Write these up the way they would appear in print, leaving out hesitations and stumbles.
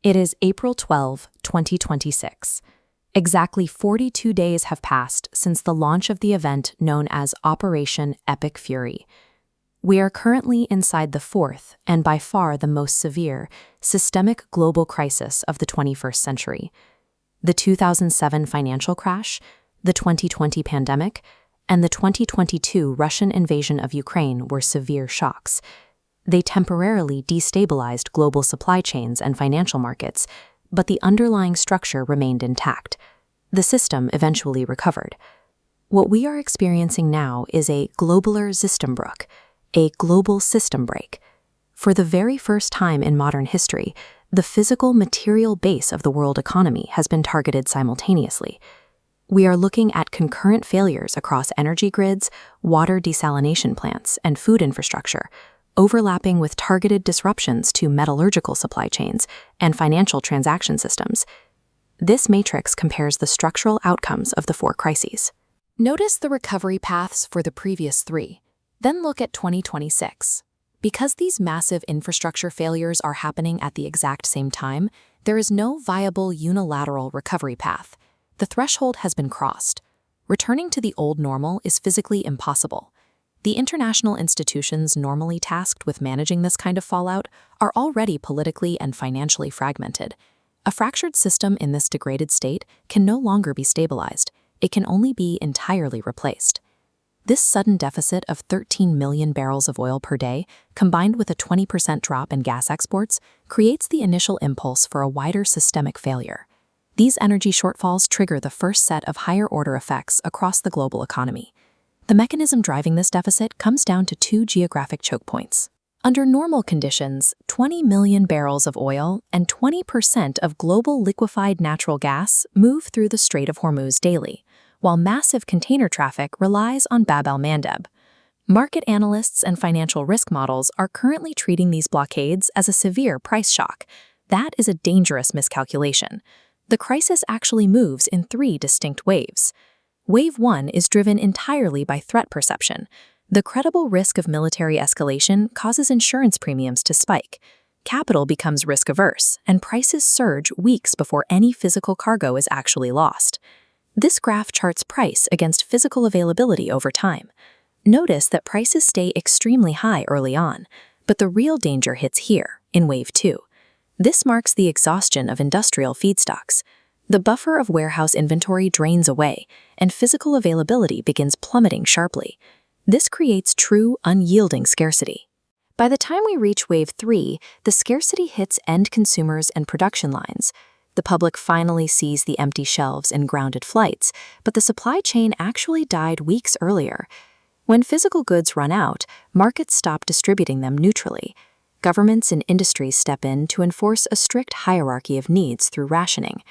It is April 12, 2026. Exactly 42 days have passed since the launch of the event known as Operation Epic Fury. We are currently inside the fourth, and by far the most severe, systemic global crisis of the 21st century. The 2007 financial crash, the 2020 pandemic, and the 2022 Russian invasion of Ukraine were severe shocks. They temporarily destabilized global supply chains and financial markets, but the underlying structure remained intact. The system eventually recovered. What we are experiencing now is a globaler Systembruch, a global system break. For the very first time in modern history, the physical material base of the world economy has been targeted simultaneously. We are looking at concurrent failures across energy grids, water desalination plants, and food infrastructure, overlapping with targeted disruptions to metallurgical supply chains and financial transaction systems. This matrix compares the structural outcomes of the four crises. Notice the recovery paths for the previous three. Then look at 2026. Because these massive infrastructure failures are happening at the exact same time, there is no viable unilateral recovery path. The threshold has been crossed. Returning to the old normal is physically impossible. The international institutions normally tasked with managing this kind of fallout are already politically and financially fragmented. A fractured system in this degraded state can no longer be stabilized. It can only be entirely replaced. This sudden deficit of 13 million barrels of oil per day, combined with a 20% drop in gas exports, creates the initial impulse for a wider systemic failure. These energy shortfalls trigger the first set of higher-order effects across the global economy. The mechanism driving this deficit comes down to two geographic choke points. Under normal conditions, 20 million barrels of oil and 20% of global liquefied natural gas move through the Strait of Hormuz daily, while massive container traffic relies on Bab el-Mandeb. Market analysts and financial risk models are currently treating these blockades as a severe price shock. That is a dangerous miscalculation. The crisis actually moves in three distinct waves. Wave 1 is driven entirely by threat perception. The credible risk of military escalation causes insurance premiums to spike. Capital becomes risk-averse, and prices surge weeks before any physical cargo is actually lost. This graph charts price against physical availability over time. Notice that prices stay extremely high early on, but the real danger hits here, in Wave 2. This marks the exhaustion of industrial feedstocks. The buffer of warehouse inventory drains away, and physical availability begins plummeting sharply. This creates true, unyielding scarcity. By the time we reach Wave 3, the scarcity hits end consumers and production lines. The public finally sees the empty shelves and grounded flights, but the supply chain actually died weeks earlier. When physical goods run out, markets stop distributing them neutrally. Governments and industries step in to enforce a strict hierarchy of needs through rationing.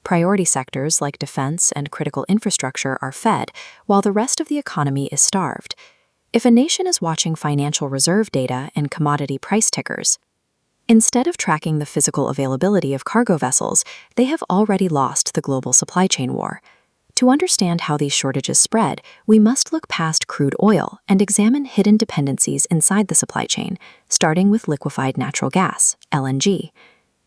Priority sectors like defense and critical infrastructure are fed, while the rest of the economy is starved. If a nation is watching financial reserve data and commodity price tickers, instead of tracking the physical availability of cargo vessels, they have already lost the global supply chain war. To understand how these shortages spread, we must look past crude oil and examine hidden dependencies inside the supply chain, starting with liquefied natural gas, LNG.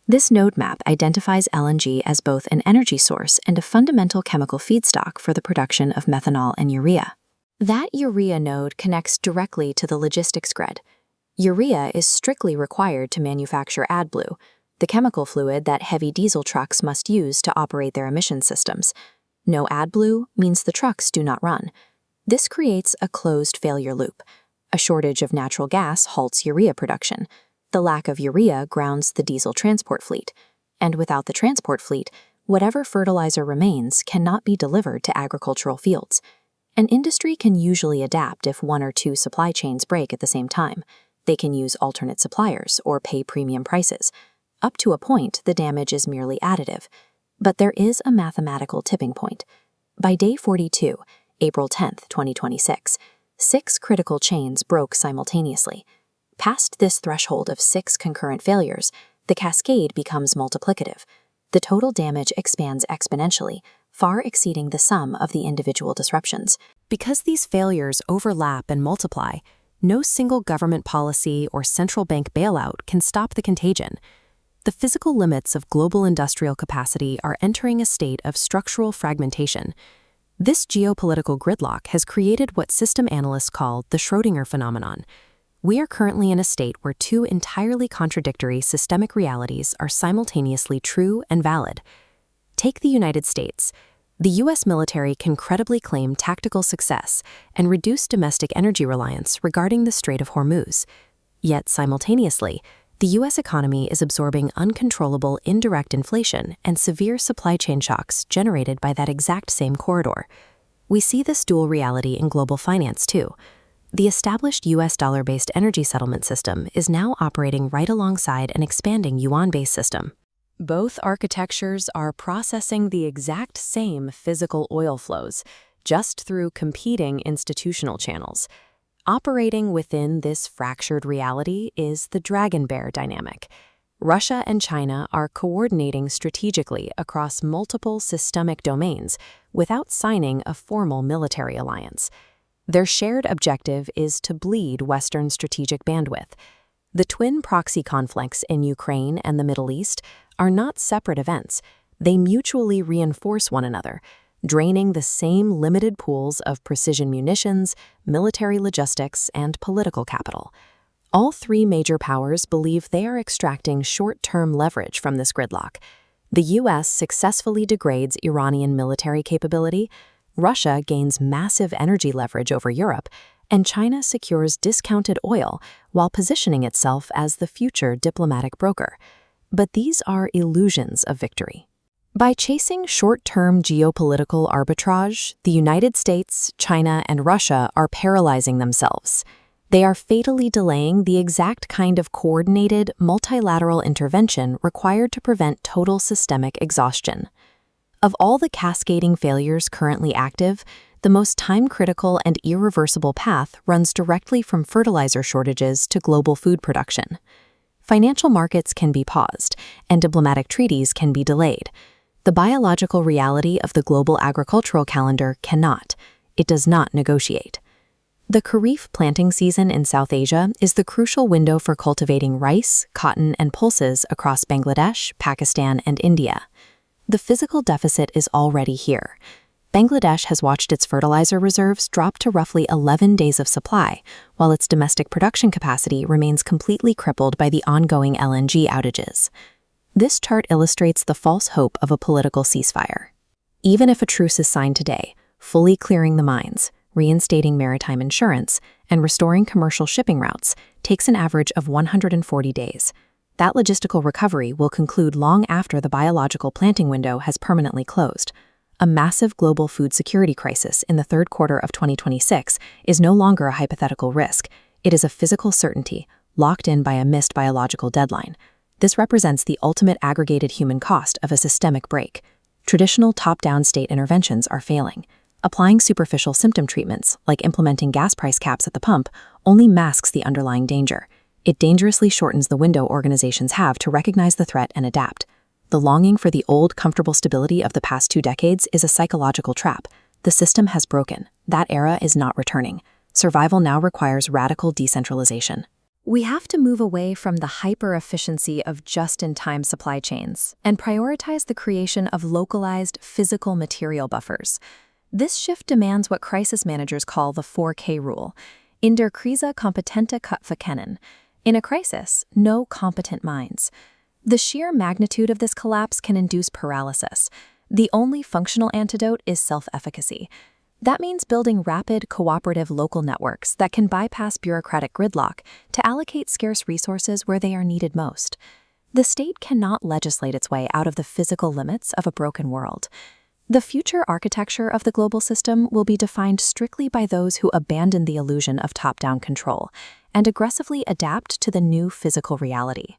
This node map identifies LNG as both an energy source and a fundamental chemical feedstock for the production of methanol and urea. That urea node connects directly to the logistics grid. Urea is strictly required to manufacture AdBlue, the chemical fluid that heavy diesel trucks must use to operate their emission systems. No AdBlue means the trucks do not run. This creates a closed failure loop. A shortage of natural gas halts urea production. The lack of urea grounds the diesel transport fleet. And without the transport fleet, whatever fertilizer remains cannot be delivered to agricultural fields. An industry can usually adapt if one or two supply chains break at the same time. They can use alternate suppliers or pay premium prices. Up to a point, the damage is merely additive. But there is a mathematical tipping point. By day 42, April 10, 2026, 6 critical chains broke simultaneously. Past this threshold of 6 concurrent failures, the cascade becomes multiplicative. The total damage expands exponentially, far exceeding the sum of the individual disruptions. Because these failures overlap and multiply, no single government policy or central bank bailout can stop the contagion. The physical limits of global industrial capacity are entering a state of structural fragmentation. This geopolitical gridlock has created what system analysts call the Schrödinger phenomenon. We are currently in a state where two entirely contradictory systemic realities are simultaneously true and valid. Take the United States. The U.S. military can credibly claim tactical success and reduce domestic energy reliance regarding the Strait of Hormuz. Yet, simultaneously, the U.S. economy is absorbing uncontrollable indirect inflation and severe supply chain shocks generated by that exact same corridor. We see this dual reality in global finance, too. The established U.S. dollar-based energy settlement system is now operating right alongside an expanding yuan-based system. Both architectures are processing the exact same physical oil flows, just through competing institutional channels. Operating within this fractured reality is the dragon bear dynamic. Russia and China are coordinating strategically across multiple systemic domains without signing a formal military alliance. Their shared objective is to bleed Western strategic bandwidth. The twin proxy conflicts in Ukraine and the Middle East are not separate events. They mutually reinforce one another, draining the same limited pools of precision munitions, military logistics, and political capital. All three major powers believe they are extracting short-term leverage from this gridlock. The U.S. successfully degrades Iranian military capability, Russia gains massive energy leverage over Europe, and China secures discounted oil while positioning itself as the future diplomatic broker. But these are illusions of victory. By chasing short-term geopolitical arbitrage, the United States, China, and Russia are paralyzing themselves. They are fatally delaying the exact kind of coordinated, multilateral intervention required to prevent total systemic exhaustion. Of all the cascading failures currently active, the most time-critical and irreversible path runs directly from fertilizer shortages to global food production. Financial markets can be paused, and diplomatic treaties can be delayed. The biological reality of the global agricultural calendar cannot. It does not negotiate. The Kharif planting season in South Asia is the crucial window for cultivating rice, cotton, and pulses across Bangladesh, Pakistan, and India. The physical deficit is already here. Bangladesh has watched its fertilizer reserves drop to roughly 11 days of supply, while its domestic production capacity remains completely crippled by the ongoing LNG outages. This chart illustrates the false hope of a political ceasefire. Even if a truce is signed today, fully clearing the mines, reinstating maritime insurance, and restoring commercial shipping routes takes an average of 140 days. That logistical recovery will conclude long after the biological planting window has permanently closed. A massive global food security crisis in the third quarter of 2026 is no longer a hypothetical risk. It is a physical certainty, locked in by a missed biological deadline. This represents the ultimate aggregated human cost of a systemic break. Traditional top-down state interventions are failing. Applying superficial symptom treatments, like implementing gas price caps at the pump, only masks the underlying danger. It dangerously shortens the window organizations have to recognize the threat and adapt. The longing for the old, comfortable stability of the past 2 decades is a psychological trap. The system has broken. That era is not returning. Survival now requires radical decentralization. We have to move away from the hyper-efficiency of just-in-time supply chains and prioritize the creation of localized physical material buffers. This shift demands what crisis managers call the 4K rule. In der Krise kompetente Köpfe kennen. In a crisis, no competent minds. The sheer magnitude of this collapse can induce paralysis. The only functional antidote is self-efficacy. That means building rapid, cooperative local networks that can bypass bureaucratic gridlock to allocate scarce resources where they are needed most. The state cannot legislate its way out of the physical limits of a broken world. The future architecture of the global system will be defined strictly by those who abandon the illusion of top-down control and aggressively adapt to the new physical reality.